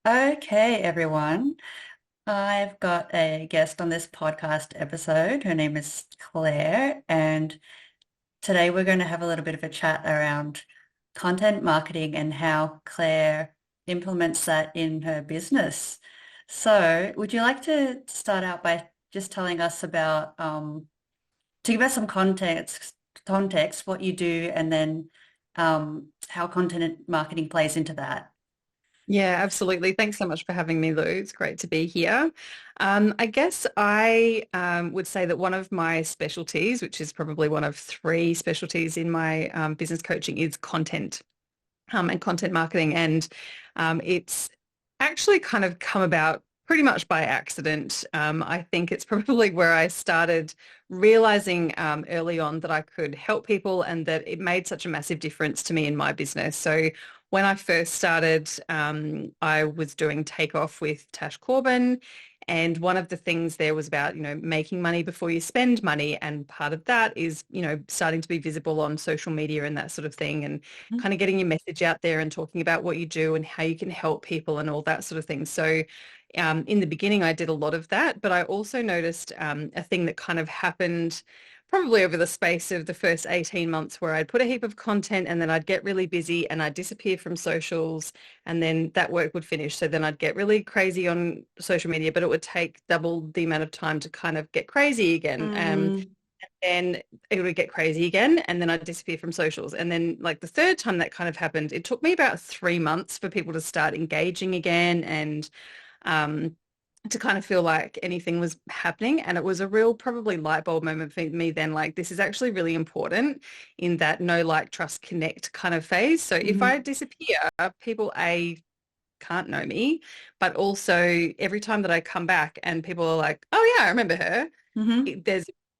Okay, everyone. I've got a guest on this podcast episode. Her name is Claire, and today we're going to have a little bit of a chat around content marketing and how Claire implements that in her business. So, would you like to start out by just telling us about, to give us some context, what you do, and then how content marketing plays into that? Yeah, absolutely. Thanks so much for having me, Lou. It's great to be here. I guess I would say that one of my specialties, which is probably one of three specialties in my business coaching, is content and content marketing. And it's actually kind of come about pretty much by accident. I think it's probably where I started realizing early on that I could help people and that it made such a massive difference to me in my business. So when I first started, I was doing Takeoff with Tash Corbin. And one of the things there was about, making money before you spend money. And part of that is, starting to be visible on social media and that sort of thing. And kind of getting your message out there and talking about what you do and how you can help people and all that sort of thing. So in the beginning, I did a lot of that, but I also noticed a thing that kind of happened probably over the space of the first 18 months where I'd put a heap of content and then I'd get really busy and I'd disappear from socials and then that work would finish. So then I'd get really crazy on social media, but it would take double the amount of time to kind of get crazy again. Mm, Then it would get crazy again and then I'd disappear from socials. And then like the third time that kind of happened, it took me about 3 months for people to start engaging again and um, to kind of feel like anything was happening. And it was a real probably light bulb moment for me then, like this is actually really important in that know, like, trust, connect kind of phase. So if mhm, I disappear, people can't know me, but also every time that I come back and people are like, oh yeah, I remember her, mhm.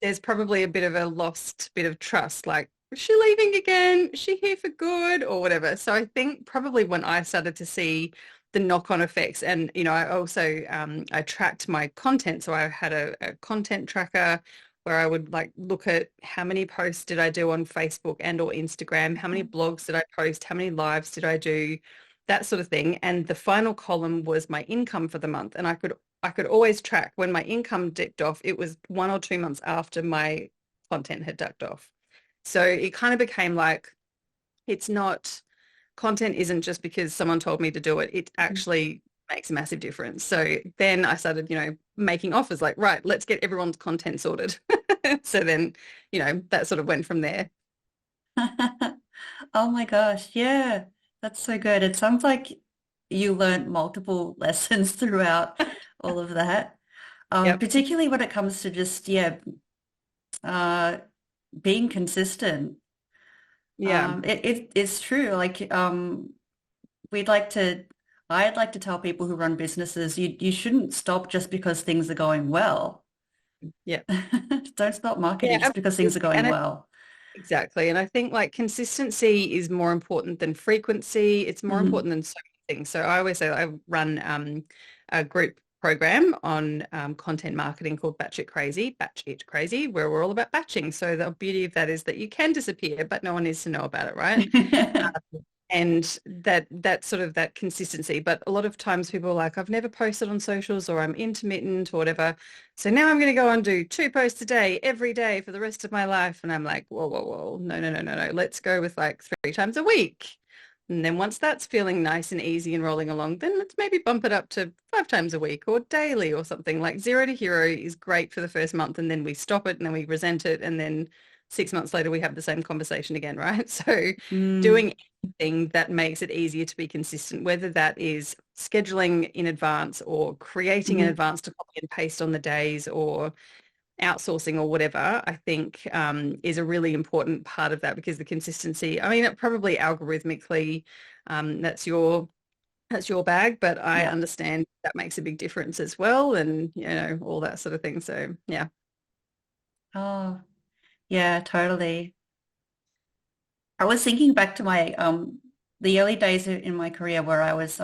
there's probably a bit of a lost bit of trust, like, is she leaving again? Is she here for good or whatever? So I think probably when I started to see the knock-on effects and, I also, I tracked my content. So I had a content tracker where I would like look at how many posts did I do on Facebook and or Instagram, how many blogs did I post, how many lives did I do, that sort of thing. And the final column was my income for the month. And I could always track when my income dipped off. It was 1 or 2 months after my content had ducked off. So it kind of became like, it's not, content isn't just because someone told me to do it. It actually makes a massive difference. So then I started, making offers like, right, let's get everyone's content sorted. So then, that sort of went from there. Oh my gosh, yeah, that's so good. It sounds like you learned multiple lessons throughout all of that. Yep. Particularly when it comes to just, yeah, uh, being consistent. Yeah. It's true. We'd like to, I'd like to tell people who run businesses, you shouldn't stop just because things are going well. Yeah. Don't stop marketing Yeah, just because things are absolutely. going And well. exactly. And I think like consistency is more important than frequency. It's more Mhm. important than so many things. So I always say I run a group program on content marketing called Batch It Crazy, where we're all about batching. So the beauty of that is that you can disappear, but no one needs to know about it, right? And that sort of that consistency. But a lot of times people are like, I've never posted on socials or I'm intermittent or whatever. So now I'm going to go and do 2 posts a day every day for the rest of my life. And I'm like, whoa, whoa, whoa. No, no, no, no, no. Let's go with like 3 times a week. And then once that's feeling nice and easy and rolling along, then let's maybe bump it up to 5 times a week or daily or something. Like zero to hero is great for the first month and then we stop it and then we resent it and then 6 months later we have the same conversation again, right? So Mm, doing anything that makes it easier to be consistent, whether that is scheduling in advance or creating in mhm. advance to copy and paste on the days or outsourcing or whatever, I think is a really important part of that because the consistency, I mean, it probably algorithmically, that's your bag, but I Yeah. understand that makes a big difference as well and, all that sort of thing. So yeah. Oh, yeah, totally. I was thinking back to my the early days in my career where I was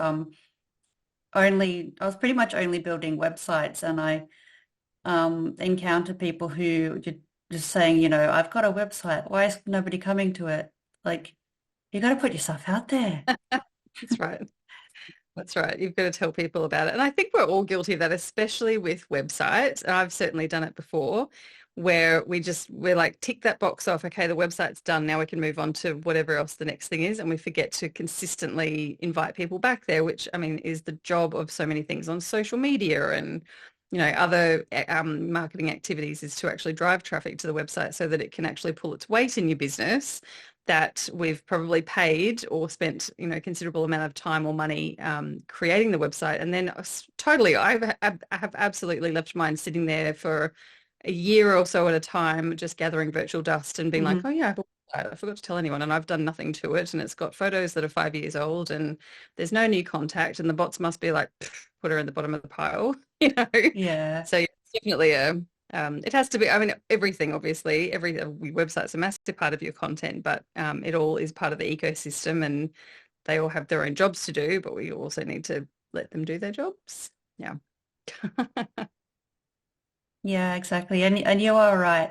pretty much only building websites, and I encounter people who just saying, I've got a website. Why is nobody coming to it? Like, you got to put yourself out there. That's right. That's right. You've got to tell people about it. And I think we're all guilty of that, especially with websites. And I've certainly done it before where we're like, tick that box off. Okay, the website's done. Now we can move on to whatever else the next thing is. And we forget to consistently invite people back there, which I mean is the job of so many things on social media and other marketing activities is to actually drive traffic to the website so that it can actually pull its weight in your business that we've probably paid or spent, considerable amount of time or money creating the website. And then totally, I have absolutely left mine sitting there for a year or so at a time, just gathering virtual dust and being like, Hmm. oh yeah, I forgot to tell anyone and I've done nothing to it. And it's got photos that are 5 years old and there's no new contact and the bots must be like, put her in the bottom of the pile, you know? Yeah. So yeah, it's definitely it has to be, I mean, everything, obviously, every website's a massive part of your content, but it all is part of the ecosystem and they all have their own jobs to do, but we also need to let them do their jobs. Yeah. Yeah, exactly. And you are right.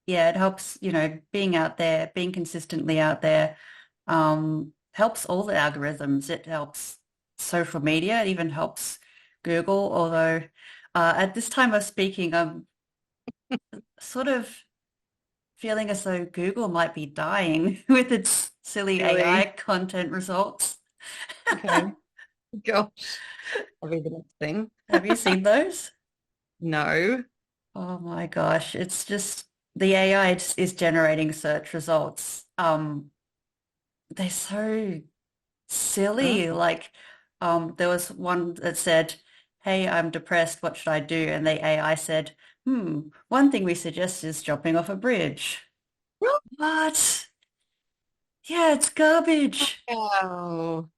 Yeah, it helps, being out there, being consistently out there, helps all the algorithms. It helps social media. It even helps Google. Although at this time of speaking, I'm sort of feeling as though Google might be dying with its silly AI Really? content results. Okay. Gosh, I'll be the next thing. Have you seen those? No. Oh my gosh, it's just the AI is generating search results. They're so Oh, silly. Like, there was one that said, "Hey, I'm depressed. What should I do?" And the AI said, one thing we suggest is jumping off a bridge." What? Yeah, it's garbage. wow.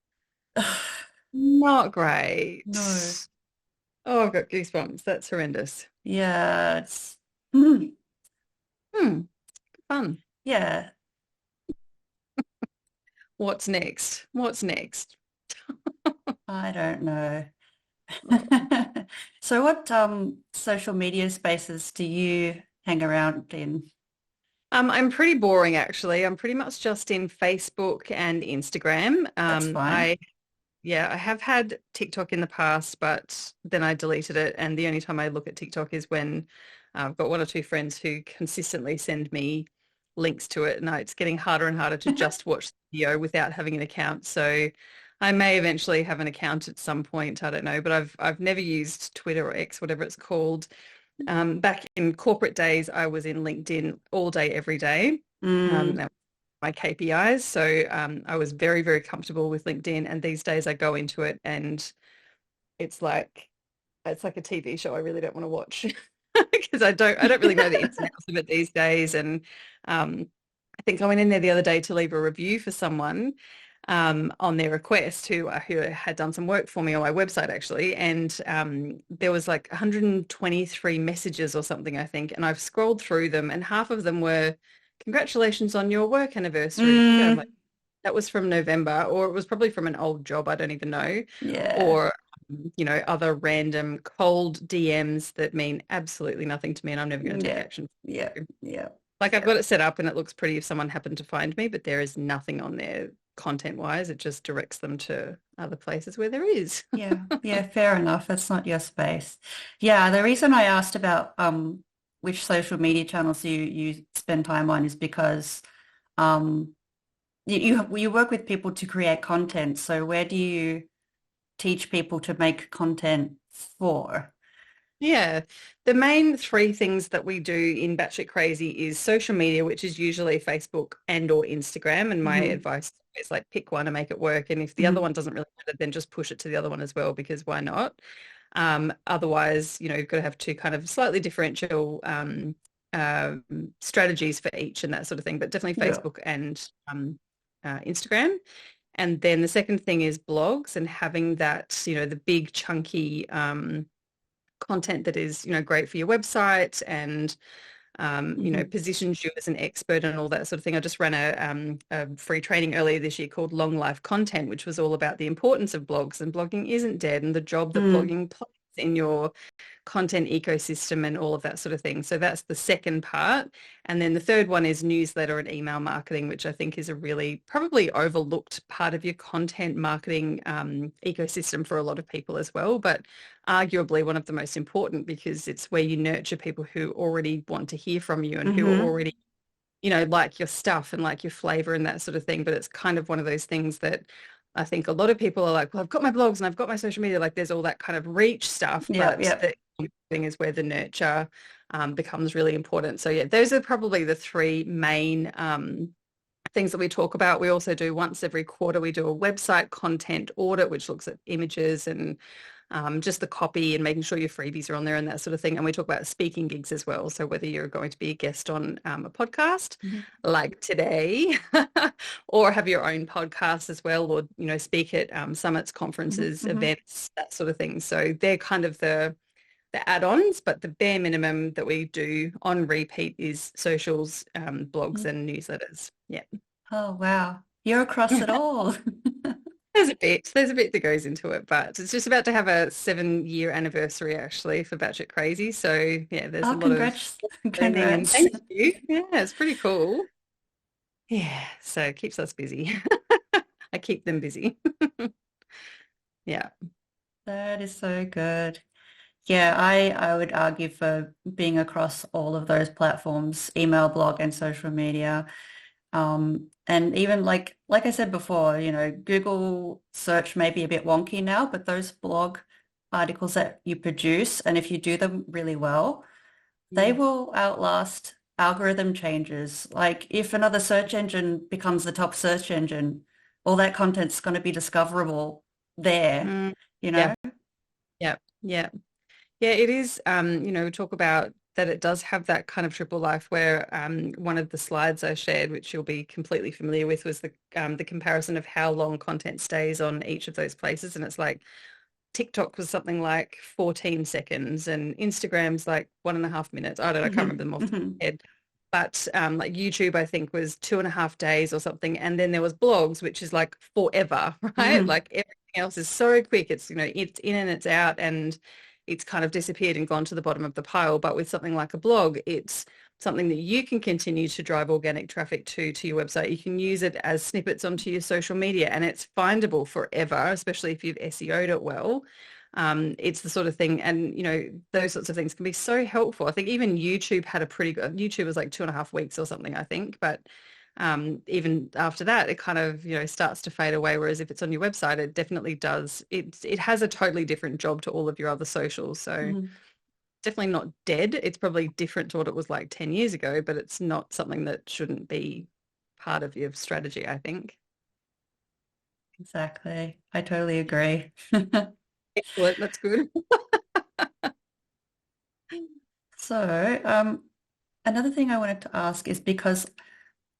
Not great. No. Oh, I've got goosebumps. That's horrendous. Yeah, it's hmm, Hmm, fun. yeah, What's next? What's next? I don't know. Oh. So what social media spaces do you hang around in? I'm pretty boring actually. I'm pretty much just in Facebook and Instagram. That's fine. Yeah, I have had TikTok in the past, but then I deleted it. And the only time I look at TikTok is when I've got one or two friends who consistently send me links to it. And it's getting harder and harder to just watch the video without having an account. So I may eventually have an account at some point. I don't know, but I've never used Twitter or X, whatever it's called. Back in corporate days, I was in LinkedIn all day, every day. Mm, That was my KPIs. So I was very, very comfortable with LinkedIn. And these days I go into it and it's like a TV show I really don't want to watch because I don't really know the ins and outs of it these days. And I think I went in there the other day to leave a review for someone on their request who had done some work for me on my website actually. And there was like 123 messages or something, I think. And I've scrolled through them and half of them were, congratulations on your work anniversary. You know, I'm like, mm, that was from November, or it was probably from an old job, I don't even know, yeah, or other random cold DMs that mean absolutely nothing to me and I'm never going to take yeah, action. yeah, yeah, Like I've yeah, got it set up and it looks pretty if someone happened to find me, but there is nothing on there content wise. It just directs them to other places where there is. yeah, yeah, fair enough. That's not your space. Yeah, the reason I asked about which social media channels you spend time on is because um you work with people to create content. So where do you teach people to make content for? Yeah, the main three things that we do in Batshit Crazy is social media, which is usually Facebook and or Instagram. And my Hmm. advice is like pick one and make it work. And if the other Hmm. one doesn't really matter, then just push it to the other one as well, because why not? Otherwise, you've got to have two kind of slightly differential um, strategies for each and that sort of thing, but definitely Yeah. Facebook and Instagram. And then the second thing is blogs and having that, the big chunky content that is, great for your website and, Hmm. positions you as an expert and all that sort of thing. I just ran a free training earlier this year called Long Life Content, which was all about the importance of blogs and blogging isn't dead and the job that Mm. blogging plays in your content ecosystem and all of that sort of thing. So that's the second part. And then the third one is newsletter and email marketing, which I think is a really probably overlooked part of your content marketing ecosystem for a lot of people as well, but arguably one of the most important because it's where you nurture people who already want to hear from you and who are Mm-hmm. already like your stuff and like your flavor and that sort of thing. But it's kind of one of those things that I think a lot of people are like, well, I've got my blogs and I've got my social media, like there's all that kind of reach stuff, Yep, but yep. the thing is where the nurture becomes really important. So yeah, those are probably the three main things that we talk about. We also do once every quarter, we do a website content audit, which looks at images and just the copy and making sure your freebies are on there and that sort of thing. And we talk about speaking gigs as well. So whether you're going to be a guest on a podcast Mhm. like today or have your own podcast as well, or, speak at summits, Mhm. conferences, Mhm. events, that sort of thing. So they're kind of the add-ons, but the bare minimum that we do on repeat is socials, blogs Mhm. and newsletters. Yeah. Oh, wow. You're across it all. There's a bit that goes into it, but it's just about to have a 7-year anniversary actually for Batshit Crazy. So yeah, there's a Oh, lot of congrats. learning and Congrats. thank you. Yeah, it's pretty cool. Yeah, so it keeps us busy. I keep them busy. Yeah. That is so good. Yeah, I would argue for being across all of those platforms, email, blog, and social media. And even like I said before, Google search may be a bit wonky now, but those blog articles that you produce, and if you do them really well, they Mm. will outlast algorithm changes. Like if another search engine becomes the top search engine, all that content's going to be discoverable there, Mm, you yeah, know? yeah, yeah. Yeah, it is, we talk about that it does have that kind of triple life where one of the slides I shared, which you'll be completely familiar with, was the comparison of how long content stays on each of those places. And it's like TikTok was something like 14 seconds and Instagram's like 1.5 minutes. I don't know, I can't Hmm. remember them off the top Hmm. of my head. But like YouTube, I think was 2.5 days or something. And then there was blogs, which is like forever, right? Hmm. Like everything else is so quick. It's in and it's out and it's kind of disappeared and gone to the bottom of the pile. But with something like a blog, it's something that you can continue to drive organic traffic to your website. You can use it as snippets onto your social media and it's findable forever, especially if you've SEO'd it well. It's the sort of thing, and those sorts of things can be so helpful. I think even YouTube had a pretty good, YouTube was like 2.5 weeks or something, I think, but even after that, it kind of, starts to fade away. Whereas if it's on your website, it definitely does. It has a totally different job to all of your other socials. So Hmm. definitely not dead. It's probably different to what it was like 10 years ago, but it's not something that shouldn't be part of your strategy, I think. Exactly. I totally agree. Excellent. That's good. So, another thing I wanted to ask is because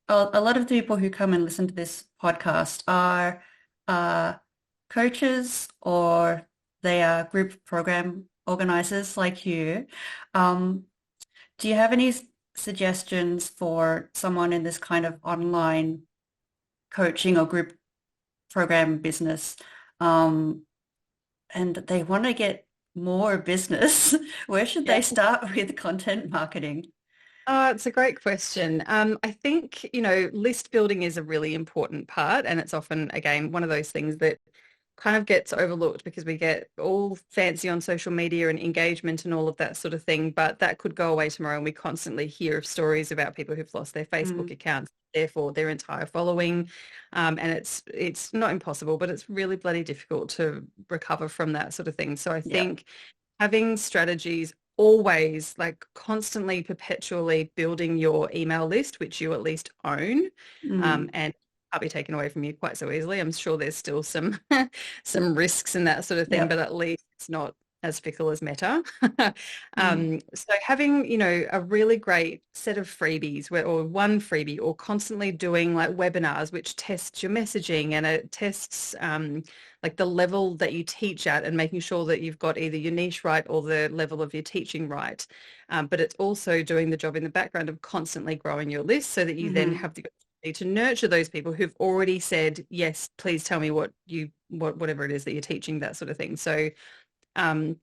a lot of the people who come and listen to this podcast are uh, coaches or they are group program organizers like you. Um, do you have any suggestions for someone in this kind of online coaching or group program business? Um, and they want to get more business. Where should they Yeah. start with content marketing? Oh, it's a great question. I think, list building is a really important part, and it's often, again, one of those things that kind of gets overlooked because we get all fancy on social media and engagement and all of that sort of thing, but that could go away tomorrow, and we constantly hear of stories about people who've lost their Facebook Mm, accounts, therefore their entire following. And it's not impossible, but it's really bloody difficult to recover from that sort of thing. So I yeah. think having strategies always like constantly perpetually building your email list, which you at least own, Mm, and can't be taken away from you quite so easily. I'm sure there's still some some risks and that sort of thing, yeah. but at least it's not as fickle as Meta. Mm, So having, a really great set of freebies or one freebie or constantly doing like webinars, which tests your messaging and it tests like the level that you teach at and making sure that you've got either your niche right or the level of your teaching right. But it's also doing the job in the background of constantly growing your list so that you then hmm. have the opportunity to nurture those people who've already said, yes, please tell me whatever it is that you're teaching, that sort of thing. So um,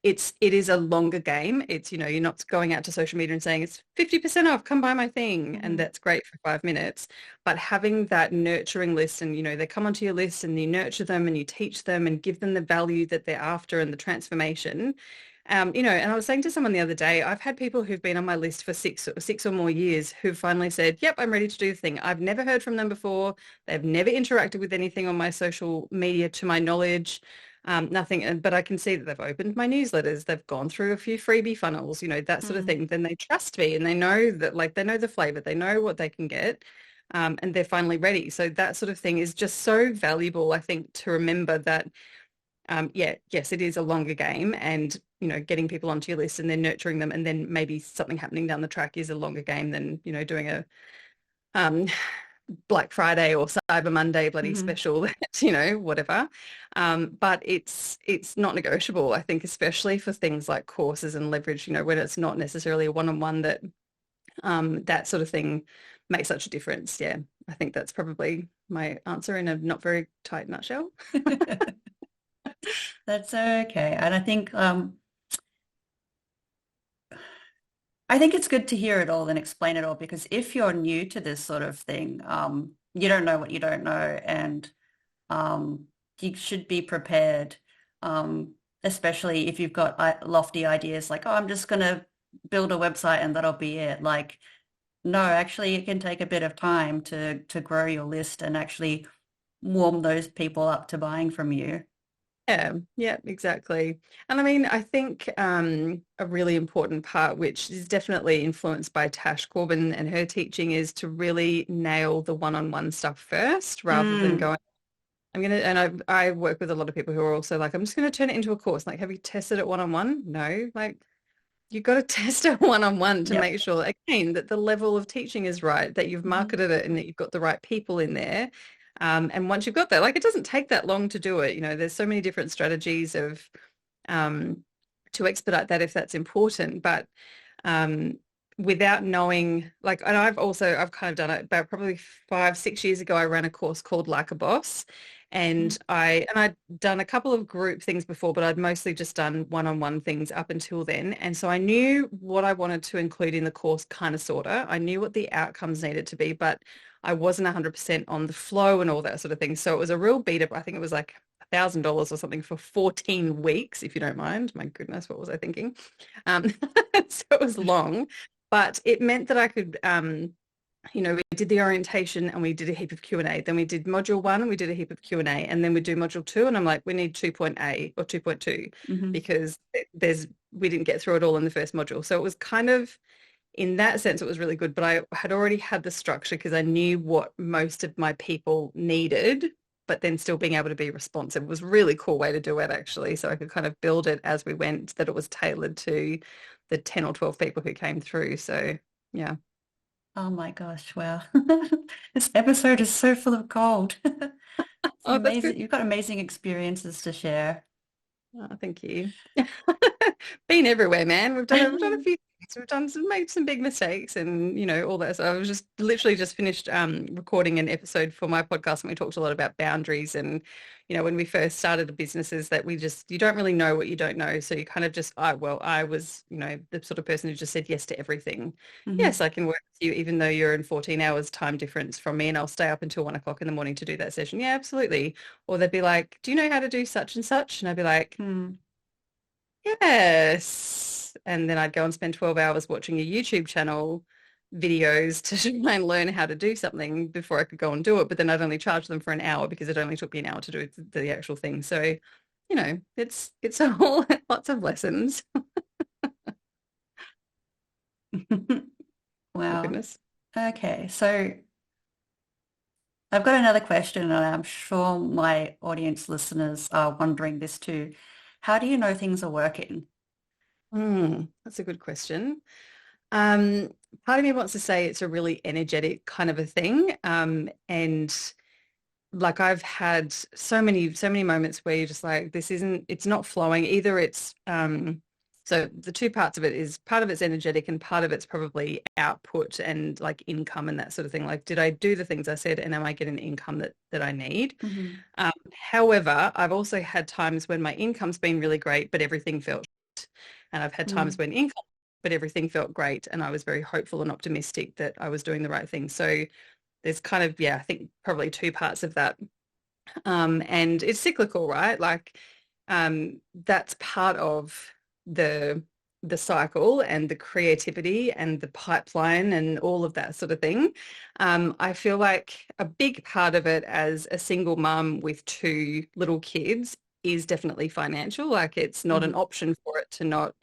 it is a longer game. It's, you're not going out to social media and saying it's 50% off, come buy my thing. And Hmm. that's great for 5 minutes. But having that nurturing list and, they come onto your list and you nurture them and you teach them and give them the value that they're after and the transformation. And I was saying to someone the other day, I've had people who've been on my list for six or more years who've finally said, yep, I'm ready to do the thing. I've never heard from them before. They've never interacted with anything on my social media to my knowledge. Nothing, but I can see that they've opened my newsletters. They've gone through a few freebie funnels, that sort of Mm. thing. Then they trust me and they know that, like, they know the flavor, they know what they can get, and they're finally ready. So that sort of thing is just so valuable, I think, to remember that, yeah, yes, it is a longer game, and getting people onto your list and then nurturing them, and then maybe something happening down the track is a longer game than doing a um, Black Friday or Cyber Monday bloody Hmm. special, whatever. But it's not negotiable, I think, especially for things like courses and leverage, when it's not necessarily a one-on-one that that sort of thing makes such a difference. Yeah, I think that's probably my answer in a not very tight nutshell. That's okay. And I think it's good to hear it all and explain it all because if you're new to this sort of thing, you don't know what you don't know, and um, you should be prepared, especially if you've got lofty ideas like, oh, I'm just going to build a website and that'll be it. Like, no, actually, it can take a bit of time to grow your list and actually warm those people up to buying from you. Yeah, yeah, exactly. And I mean, I think a really important part, which is definitely influenced by Tash Corbin and her teaching, is to really nail the one-on-one stuff first rather than Mm, going, and I work with a lot of people who are also like, I'm just gonna turn it into a course. Like, have you tested it one-on-one? No. Like, you got to test it one-on-one to yep. make sure, again, that the level of teaching is right, that you've Hmm. marketed it and that you've got the right people in there. And once you've got that, like, it doesn't take that long to do it. There's so many different strategies of um, to expedite that if that's important. But um, without knowing, like, and I've kind of done it about probably 5, 6 years ago. I ran a course called Like a Boss. And I'd done a couple of group things before, but I'd mostly just done one-on-one things up until then. And so I knew what I wanted to include in the course, kind of, sort of. I knew what the outcomes needed to be, but I wasn't 100% on the flow and all that sort of thing. So it was a real beat up. I think it was like $1,000 or something for 14 weeks, if you don't mind. My goodness, what was I thinking? Um, so it was long, but it meant that I could, we did the orientation and we did a heap of Q&A. Then we did module 1 and we did a heap of Q&A. And then we do module 2 and I'm like, we need 2.A or 2.2 Hmm. because we didn't get through it all in the first module. So it was kind of, in that sense, it was really good, but I had already had the structure because I knew what most of my people needed, but then still being able to be responsive was a really cool way to do it, actually. So I could kind of build it as we went, that it was tailored to the 10 or 12 people who came through. So yeah. Oh my gosh, wow. This episode is so full of gold. It's Oh, that's amazing. good. You've got amazing experiences to share. Oh, thank you. Been everywhere, man. We've done a few things. Made some big mistakes and all that. So I was just literally just finished recording an episode for my podcast and we talked a lot about boundaries and when we first started the businesses that you don't really know what you don't know. So you kind of just I was, the sort of person who just said yes to everything. Yes, Hmm. I can work with you even though you're in 14 hours time difference from me and I'll stay up until 1 o'clock in the morning to do that session. Yeah, absolutely. Or they'd be like, do you know how to do such and such? And I'd be like, Hmm. yes. And then I'd go and spend 12 hours watching a YouTube channel videos to try and learn how to do something before I could go and do it. But then I'd only charge them for an hour because it only took me an hour to do the actual thing. So, it's a whole lots of lessons. Oh Wow. goodness. Okay, so I've got another question, and I'm sure my audience listeners are wondering this too. How do you know things are working? That's a good question. Um, Part of me wants to say it's a really energetic kind of a thing. And like I've had so many moments where you're just like, it's not flowing. Either so the two parts of it is part of it's energetic and part of it's probably output and like income and that sort of thing. Like, did I do the things I said and am I getting the income that I need? Hmm. However, I've also had times when my income's been really great, but everything felt And I've had times Mm, when income, but everything felt great. And I was very hopeful and optimistic that I was doing the right thing. So there's kind of, yeah, I think probably two parts of that. And it's cyclical, right? Like that's part of the the cycle and the creativity and the pipeline and all of that sort of thing. I feel like a big part of it as a single mum with two little kids is definitely financial. Like it's not an mm, option for it to not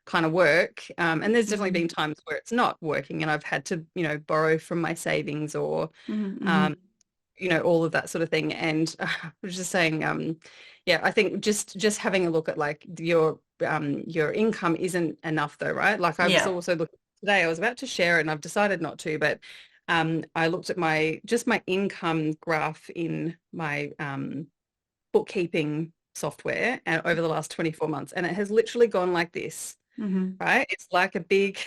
kind of work. And there's definitely been mm, times where it's not working and I've had to, borrow from my savings or mm, um, mm. all of that sort of thing. And I was just saying, yeah, I think just having a look at like your income isn't enough though, right? Like I was Yeah. also looking today, I was about to share it and I've decided not to, but I looked at my income graph in my bookkeeping software and over the last 24 months, and it has literally gone like this, Hmm. right? It's like a big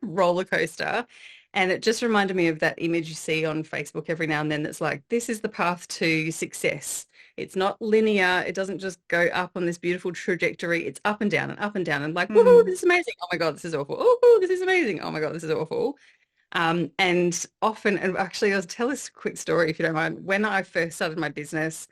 roller coaster. And it just reminded me of that image you see on Facebook every now and then that's like, this is the path to success. It's not linear. It doesn't just go up on this beautiful trajectory. It's up and down and up and down and like, woohoo, Mm, this is amazing. Oh my God, this is awful. Oh, this is amazing. Oh my God, this is awful. And often, and actually, I'll tell this quick story if you don't mind. When I first started my business,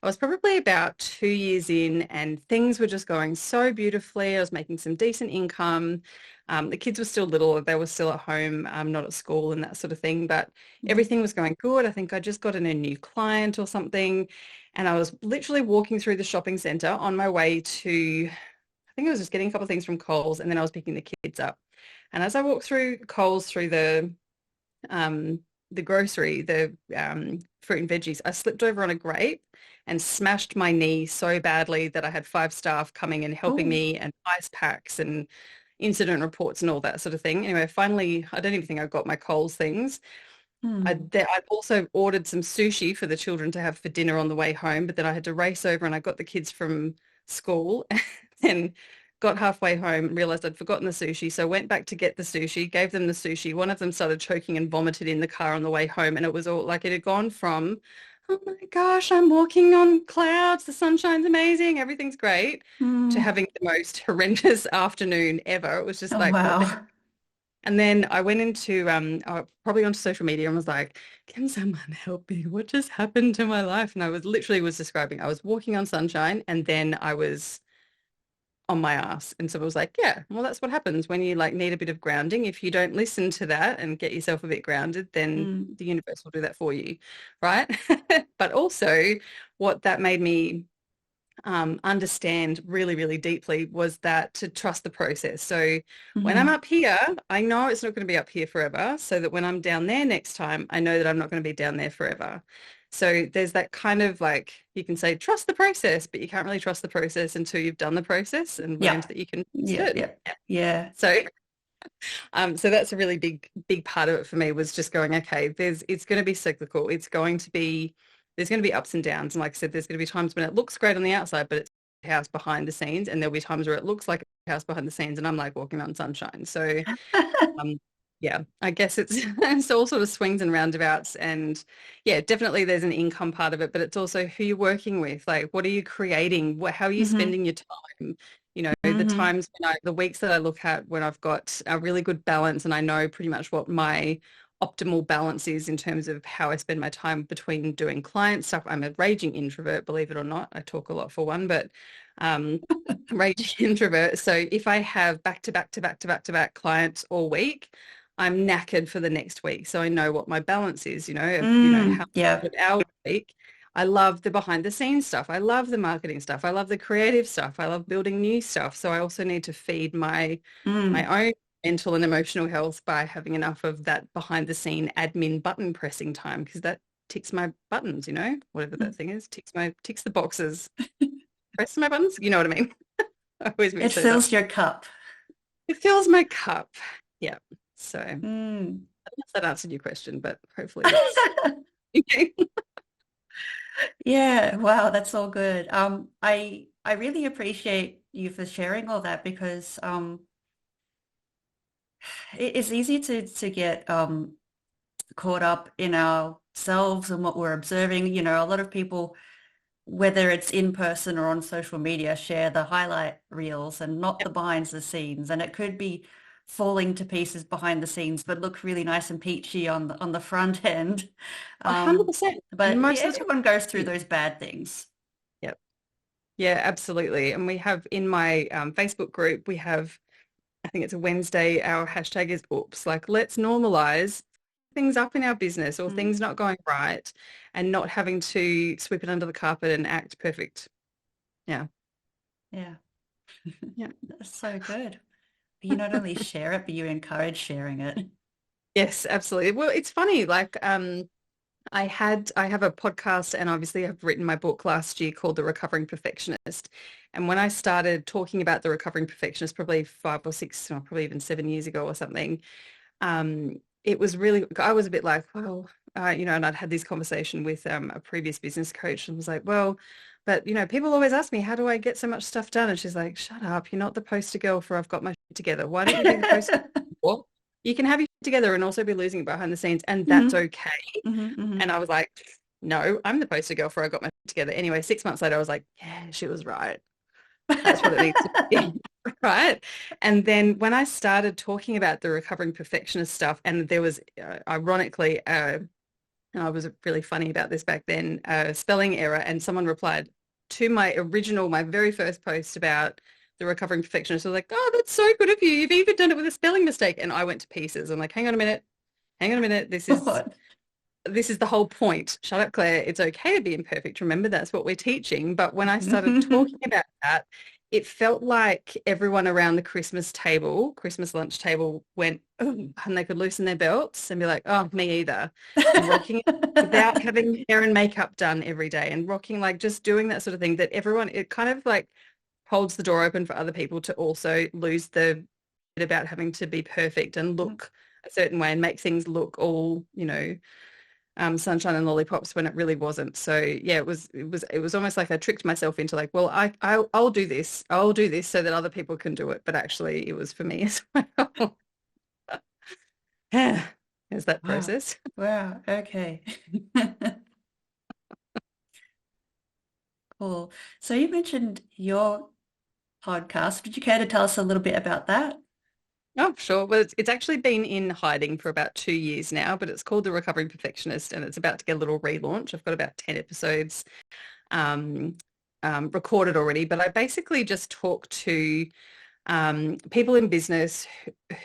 I was probably about 2 years in and things were just going so beautifully. I was making some decent income. The kids were still little. They were still at home, not at school and that sort of thing, but mm, everything was going good. I think I just got in a new client or something. And I was literally walking through the shopping center on my way to, I think I was just getting a couple of things from Coles and then I was picking the kids up. And as I walked through Coles through um, the grocery, the fruit and veggies, I slipped over on a grape and smashed my knee so badly that I had 5 staff coming and helping oh, me and ice packs and incident reports and all that sort of thing. Anyway, finally, I don't even think I got my Coles things. mm, I also ordered some sushi for the children to have for dinner on the way home, but then I had to race over and I got the kids from school and got halfway home and realized I'd forgotten the sushi. So I went back to get the sushi, gave them the sushi. One of them started choking and vomited in the car on the way home. And it was all like it had gone from, oh my gosh, I'm walking on clouds. The sunshine's amazing. Everything's great to mm. having the most horrendous afternoon ever. It was just Oh, like, what the heck? wow. And then I went into probably onto social media and was like, can someone help me? What just happened to my life? And I was literally was describing, I was walking on sunshine and then I was on my ass. And so I was like, yeah, well, that's what happens when you like need a bit of grounding. If you don't listen to that and get yourself a bit grounded, then Mm, the universe will do that for you, right? But also what that made me understand really, really deeply was that to trust the process. So when I'm mhm, up here, I know it's not going to be up here forever. So that when I'm down there next time, I know that I'm not going to be down there forever. So there's that kind of like, you can say, trust the process, but you can't really trust the process until you've done the process and learned yeah. that you can trust Yeah. it. Yeah. Yeah. So so that's a really big part of it for me was just going, okay, it's going to be cyclical. There's going to be ups and downs. And like I said, there's going to be times when it looks great on the outside, but it's a house behind the scenes. And there'll be times where it looks like a house behind the scenes and I'm like walking on sunshine. So um, yeah, I guess it's it's all sort of swings and roundabouts. And yeah, definitely there's an income part of it, but it's also who you're working with. Like, what are you creating? How are you Hmm. spending your time? The Hmm. times the weeks that I look at when I've got a really good balance and I know pretty much what my optimal balance is in terms of how I spend my time between doing client stuff. I'm a raging introvert, believe it or not. I talk a lot for one, but um, raging introvert. So if I have back to back to back to back to back clients all week, I'm knackered for the next week. So I know what my balance is, how Mm, yeah. many hours a week. I love the behind the scenes stuff. I love the marketing stuff. I love the creative stuff. I love building new stuff. So I also need to feed Mm, my own mental and emotional health by having enough of that behind the scene admin button pressing time because that ticks my buttons, whatever that mm. thing is, ticks the boxes, press my buttons. You know what I mean? I always It mix those up. fills your cup. It fills my cup. Yeah. So I don't Mm. know if that answered your question, but hopefully that's okay. Yeah, wow, that's all good. I really appreciate you for sharing all that because it's easy to get caught up in ourselves and what we're observing. You know, a lot of people whether it's in person or on social media, share the highlight reels and not the behind the scenes. And it could be falling to pieces behind the scenes, but look really nice and peachy on the front end. 100%. And But most of the time, everyone goes through those bad things. yeah, yeah, absolutely. And we have in my Facebook group, we have, I think it's a Wednesday, our hashtag is oops, like let's normalize things up in our business or Mm, things not going right and not having to sweep it under the carpet and act perfect. Yeah. yeah, Yeah. that's so good. You not only share it, but you encourage sharing it. Yes, absolutely. Well, it's funny, like I have a podcast and obviously I've written my book last year called The Recovering Perfectionist. And when I started talking about the recovering perfectionist, probably 5 or 6, or probably even 7 years ago or something, it was really, I was a bit like, well, and I'd had this conversation with a previous business coach and was like, well, but people always ask me, how do I get so much stuff done? And she's like, shut up, you're not the poster girl for I've got my shit together. Why don't you be the poster girl? You can have your shit together and also be losing it behind the scenes, and that's hmm okay. hmm And I was like, no, I'm the poster girl for I got my shit together. Anyway, 6 months later, I was like, yeah, she was right. That's what it needs to be. Right. And then when I started talking about the recovering perfectionist stuff, and there was ironically, and I was really funny about this back then, a spelling error, and someone replied to my very first post about the recovering perfectionist. I was like, oh, that's so good of you. You've even done it with a spelling mistake. And I went to pieces. I'm like, hang on a minute. Hang on a minute. What? This is the whole point. Shut up, Claire. It's okay to be imperfect. Remember, that's what we're teaching. But when I started talking about that, it felt like everyone around the Christmas lunch table went, oh, and they could loosen their belts and be like, oh, me either. And rocking without having hair and makeup done every day and rocking, like just doing that sort of thing that everyone, it kind of like holds the door open for other people to also lose the bit about having to be perfect and look a certain way and make things look all, sunshine and lollipops when it really wasn't. So yeah, it was almost like I tricked myself into like, well, I'll do this. I'll do this so that other people can do it. But actually it was for me as well. Yeah. There's that Wow. process. Wow. Okay. Cool. So you mentioned your podcast. Would you care to tell us a little bit about that? Oh, sure. Well, it's actually been in hiding for about 2 years now, but it's called The Recovering Perfectionist and it's about to get a little relaunch. I've got about 10 episodes um, recorded already, but I basically just talk to people in business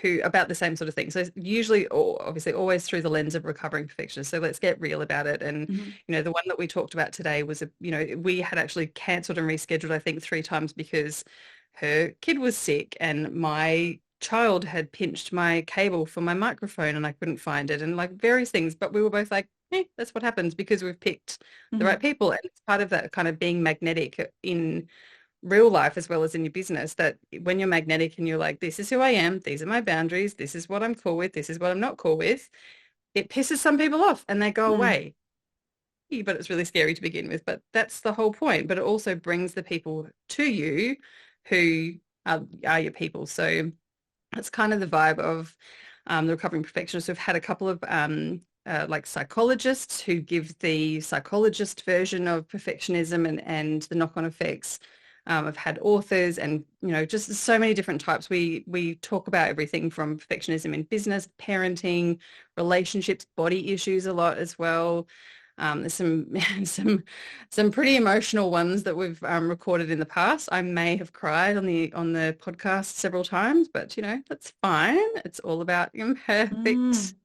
who about the same sort of thing. So usually, or obviously, always through the lens of recovering perfectionists. So let's get real about it. And Mhm. the one that we talked about today was we had actually cancelled and rescheduled, I think, 3 times because her kid was sick and my child had pinched my cable for my microphone and I couldn't find it and like various things. But we were both like, that's what happens because we've picked the right Mhm. people. And it's part of that kind of being magnetic in real life as well as in your business that when you're magnetic and you're like, this is who I am, these are my boundaries, this is what I'm cool with, this is what I'm not cool with, it pisses some people off and they go Mm. away. But it's really scary to begin with. But that's the whole point. But it also brings the people to you who are your people. So it's kind of the vibe of the recovering perfectionists. We've had a couple of like psychologists who give the psychologist version of perfectionism and the knock-on effects. I've had authors and just so many different types. We talk about everything from perfectionism in business, parenting, relationships, body issues a lot as well. There's some some pretty emotional ones that we've recorded in the past. I may have cried on the podcast several times, but that's fine. It's all about imperfect Mm.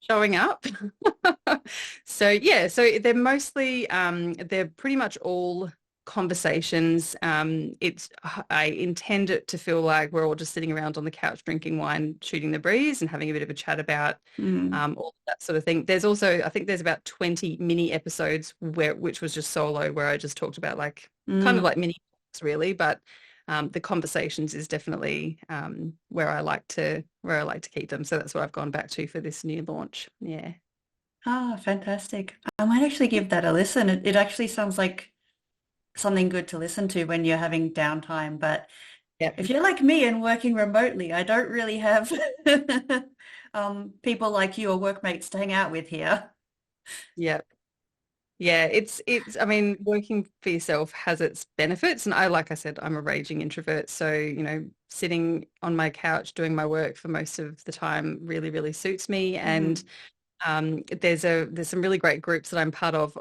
showing up. So yeah, so they're mostly they're pretty much all conversations. I intend it to feel like we're all just sitting around on the couch drinking wine, shooting the breeze and having a bit of a chat about Mm. all that sort of thing. There's also, I think there's about 20 mini episodes which was just solo where I just talked about like kind of Mm. like mini talks really, but the conversations is definitely where I like to keep them. So that's what I've gone back to for this new launch. Yeah. Ah, fantastic. I might actually give that a listen. It actually sounds like something good to listen to when you're having downtime. But Yeah. if you're like me and working remotely, I don't really have people like you or workmates to hang out with here. Yeah. Yeah, I mean, working for yourself has its benefits. And like I said, I'm a raging introvert. So, sitting on my couch doing my work for most of the time really, really suits me. And Hmm. there's some really great groups that I'm part of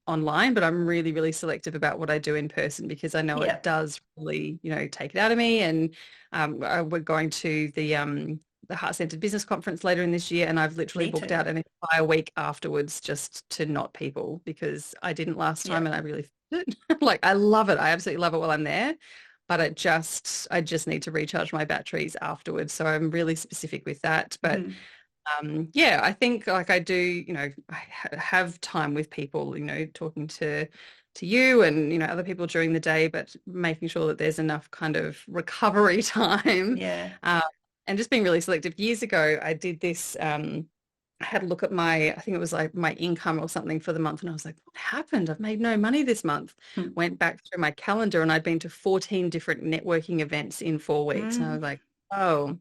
online, but I'm really, really selective about what I do in person because I know Yeah, it does really, take it out of me. And we're going to the Heart-Centered Business Conference later in this year, and I've literally me booked too. out an entire week afterwards just to not people because I didn't last Yeah. time and I really felt it. Like I love it. I absolutely love it while I'm there. But I just need to recharge my batteries afterwards. So I'm really specific with that. But Hmm. yeah, I think like I do, have time with people, talking to you and, other people during the day, but making sure that there's enough kind of recovery time. Yeah. Um, and just being really selective. Years ago, I did this, I had a look at I think it was like my income or something for the month. And I was like, what happened? I've made no money this month. Hmm. Went back through my calendar and I'd been to 14 different networking events in 4 weeks. And I Mm. was like, oh,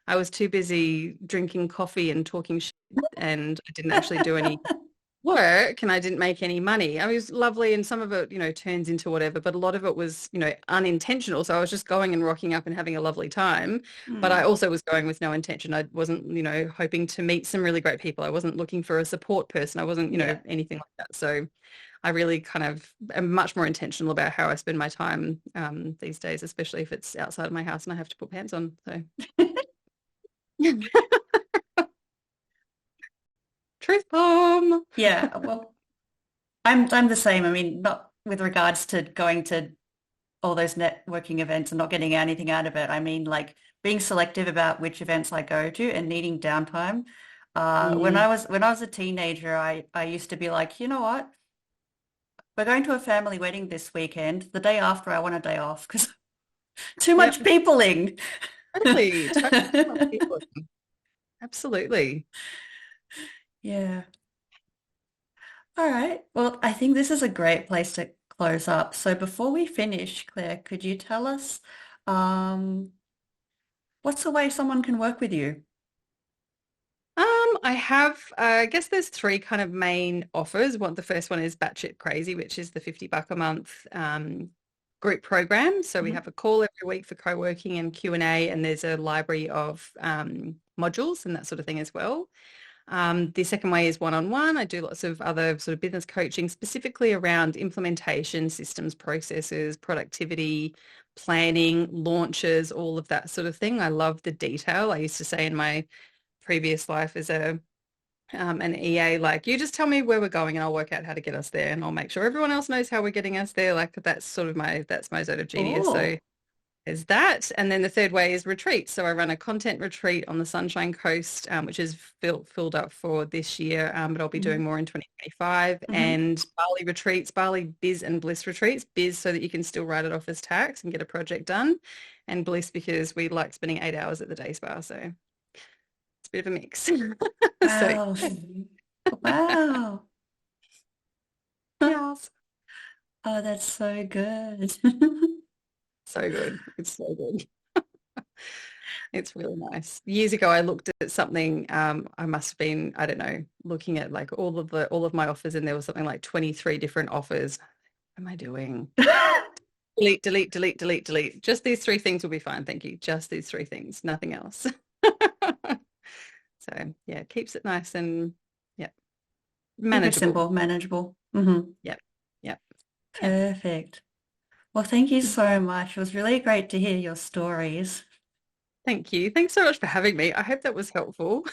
I was too busy drinking coffee and talking shit, and I didn't actually do any work and I didn't make any money. I mean, it was lovely and some of it, turns into whatever, but a lot of it was, unintentional. So I was just going and rocking up and having a lovely time. But I Mm. also was going with no intention. I wasn't, hoping to meet some really great people. I wasn't looking for a support person. I wasn't, Yeah. anything like that. So I really kind of am much more intentional about how I spend my time these days, especially if it's outside of my house and I have to put pants on. So truth bomb. Yeah. Well, I'm the same. I mean, not with regards to going to all those networking events and not getting anything out of it. I mean, like being selective about which events I go to and needing downtime. Mm, When I was a teenager, I used to be like, you know what? We're going to a family wedding this weekend. The day after, I want a day off because too much yep, peopling. totally. Totally. Absolutely. Yeah. All right. Well, I think this is a great place to close up. So before we finish, Claire, could you tell us, um, what's the way someone can work with you? I have, I guess there's three kind of main offers. The first one is Batshit Crazy, which is the $50 a month group program. So we Mhm. have a call every week for co-working and Q&A, and there's a library of modules and that sort of thing as well. The second way is one-on-one. I do lots of other sort of business coaching, specifically around implementation, systems, processes, productivity, planning, launches, all of that sort of thing. I love the detail. I used to say in my previous life as an EA, like, you just tell me where we're going and I'll work out how to get us there and I'll make sure everyone else knows how we're getting us there. Like that's my zone of genius. So Oh, there's that. And then the third way is retreats. So I run a content retreat on the Sunshine Coast, which is filled up for this year, but I'll be doing hmm more in 2025. hmm And Bali retreats, Bali Biz and Bliss retreats. Biz so that you can still write it off as tax and get a project done. And Bliss because we like spending 8 hours at the day spa. So it's a bit of a mix. So Wow. Wow. yes, Oh, that's so good. so good. It's so good. It's really nice. Years ago, I looked at something. I must have been, I don't know, looking at like all of my offers, and there was something like 23 different offers. What am I doing? Delete, delete, delete, delete, delete. Just these three things will be fine. Thank you. Just these three things, nothing else. So yeah, it keeps it nice and yeah, Keep it manageable. simple, manageable. Hmm Yep. Yep. Yeah. Perfect. Well, thank you so much. It was really great to hear your stories. Thank you. Thanks so much for having me. I hope that was helpful.